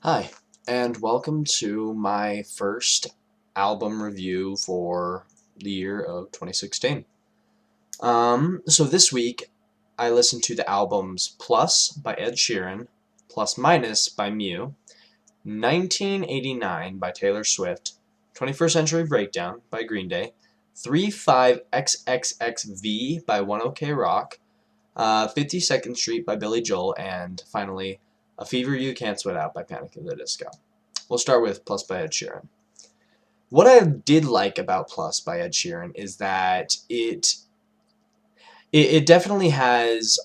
Hi, and welcome to my first album review for the year of 2016. So this week I listened to the albums Plus by Ed Sheeran, Plus Minus by Mew, 1989 by Taylor Swift, 21st Century Breakdown by Green Day, 35XXXV by 10K Rock, 52nd Street by Billy Joel, and finally, A Fever You Can't Sweat Out by Panic at the Disco. We'll start with Plus by Ed Sheeran. What I did like about Plus by Ed Sheeran is that it definitely has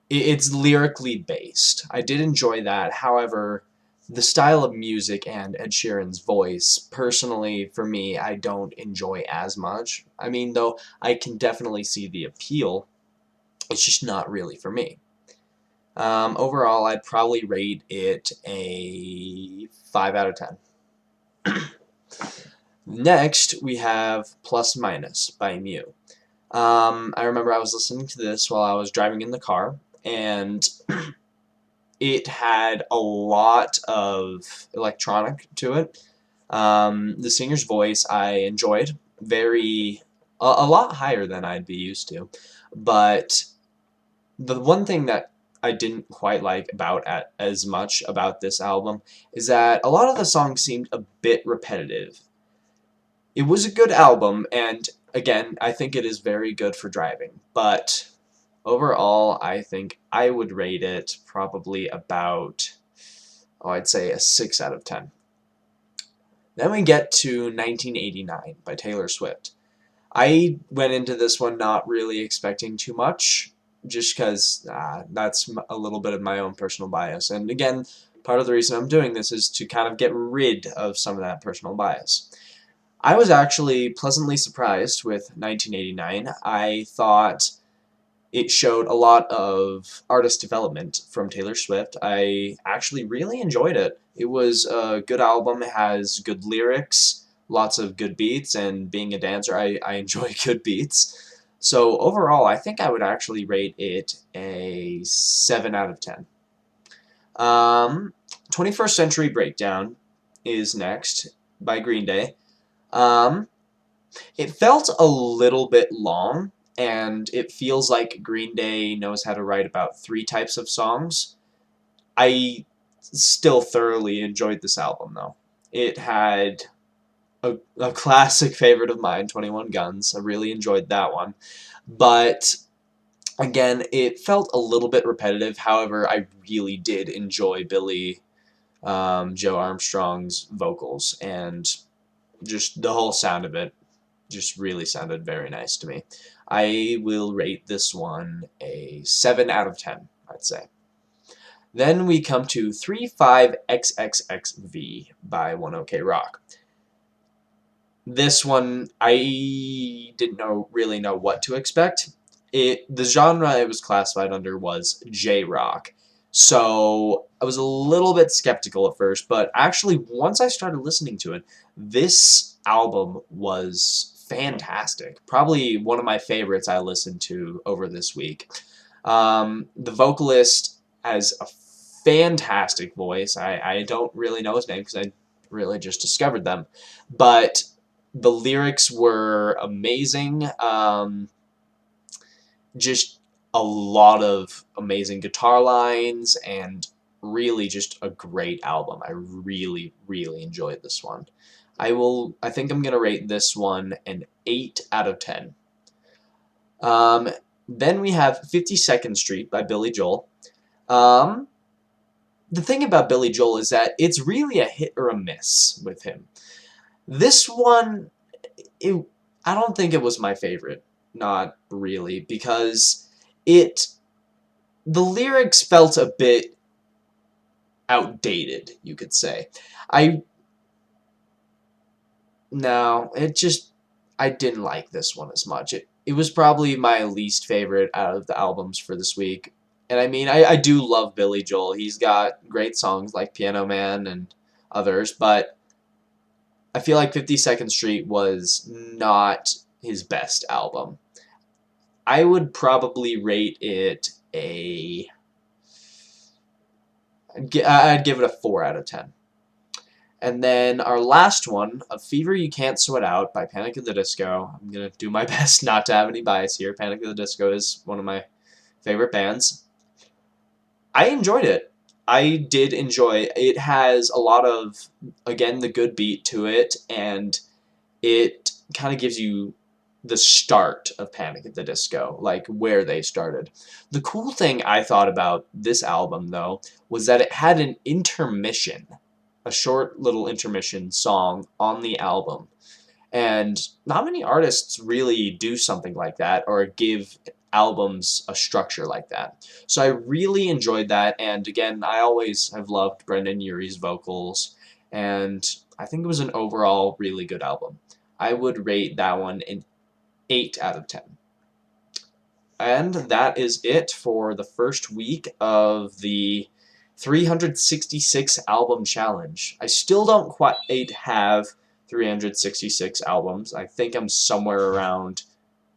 it's lyrically based. I did enjoy that. However, the style of music and Ed Sheeran's voice, personally, for me, I don't enjoy as much. I mean, though, I can definitely see the appeal. It's just not really for me. Overall, I'd probably rate it a 5 out of 10. Next, we have Plus Minus by Mew. I remember I was listening to this while I was driving in the car, and it had a lot of electronic to it. The singer's voice I enjoyed a lot higher than I'd be used to, but the one thing that I didn't quite like as much about this album is that a lot of the songs seemed a bit repetitive. It was a good album, and again, I think it is very good for driving, but overall, I think I would rate it probably about, I'd say a 6 out of 10. Then we get to 1989 by Taylor Swift. I went into this one not really expecting too much, just because that's a little bit of my own personal bias. And again, part of the reason I'm doing this is to kind of get rid of some of that personal bias. I was actually pleasantly surprised with 1989. I thought it showed a lot of artist development from Taylor Swift. I actually really enjoyed it. It was a good album. It has good lyrics, lots of good beats, and being a dancer, I enjoy good beats. So overall, I think I would actually rate it a 7 out of 10. Um, 21st Century Breakdown is next by Green Day. Um, it felt a little bit long, and it feels like Green Day knows how to write about three types of songs. I still thoroughly enjoyed this album, though. It had a classic favorite of mine, 21 Guns. I really enjoyed that one. But again, it felt a little bit repetitive. However, I really did enjoy Billy Joe Armstrong's vocals, and just the whole sound of it just really sounded very nice to me. I will rate this one a 7 out of 10, I'd say. Then we come to 35XXXV by 10K Rock. This one, I didn't really know what to expect. The genre it was classified under was J-Rock. So I was a little bit skeptical at first, but actually once I started listening to it, this album was fantastic. Probably one of my favorites I listened to over this week. The vocalist has a fantastic voice. I don't really know his name because I really just discovered them. But the lyrics were amazing. Just a lot of amazing guitar lines and really just a great album. I really, really enjoyed this one. I think I'm going to rate this one an 8 out of 10. Um, then we have 52nd Street by Billy Joel. Um, the thing about Billy Joel is that it's really a hit or a miss with him. This one, it, I don't think it was my favorite. Not really, because it the lyrics felt a bit outdated, you could say. I no, it just I didn't like this one as much. It was probably my least favorite out of the albums for this week. And I mean, I do love Billy Joel. He's got great songs like Piano Man and others, but I feel like 52nd Street was not his best album. I would probably rate it a I'd give it a 4 out of 10. And then our last one, A Fever You Can't Sweat Out by Panic at the Disco. I'm going to do my best not to have any bias here. Panic at the Disco is one of my favorite bands. I enjoyed it. I did enjoy it. It has a lot of, again, the good beat to it, and it kind of gives you the start of Panic at the Disco, like where they started. The cool thing I thought about this album, though, was that it had an intermission, a short little intermission song on the album. And not many artists really do something like that or give albums a structure like that. So I really enjoyed that, and again, I always have loved Brendan Urie's vocals, and I think it was an overall really good album. I would rate that one an 8 out of 10. And that is it for the first week of the 366 album challenge. I still don't quite have 366 albums. I think I'm somewhere around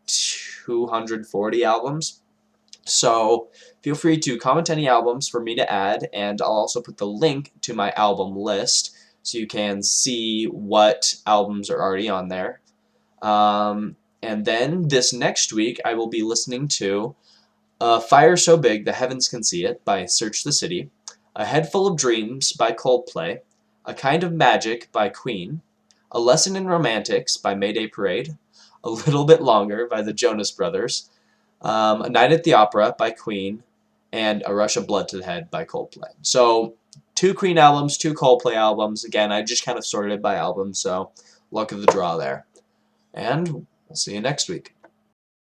240 albums. So feel free to comment any albums for me to add, and I'll also put the link to my album list so you can see what albums are already on there. And then this next week, I will be listening to A Fire So Big the Heavens Can See It by Search the City, A Head Full of Dreams by Coldplay, A Kind of Magic by Queen, A Lesson in Romantics by Mayday Parade, A Little Bit Longer by the Jonas Brothers, A Night at the Opera by Queen, and A Rush of Blood to the Head by Coldplay. So 2 Queen albums, 2 Coldplay albums. Again, I just kind of sorted by album, so luck of the draw there. And we'll see you next week.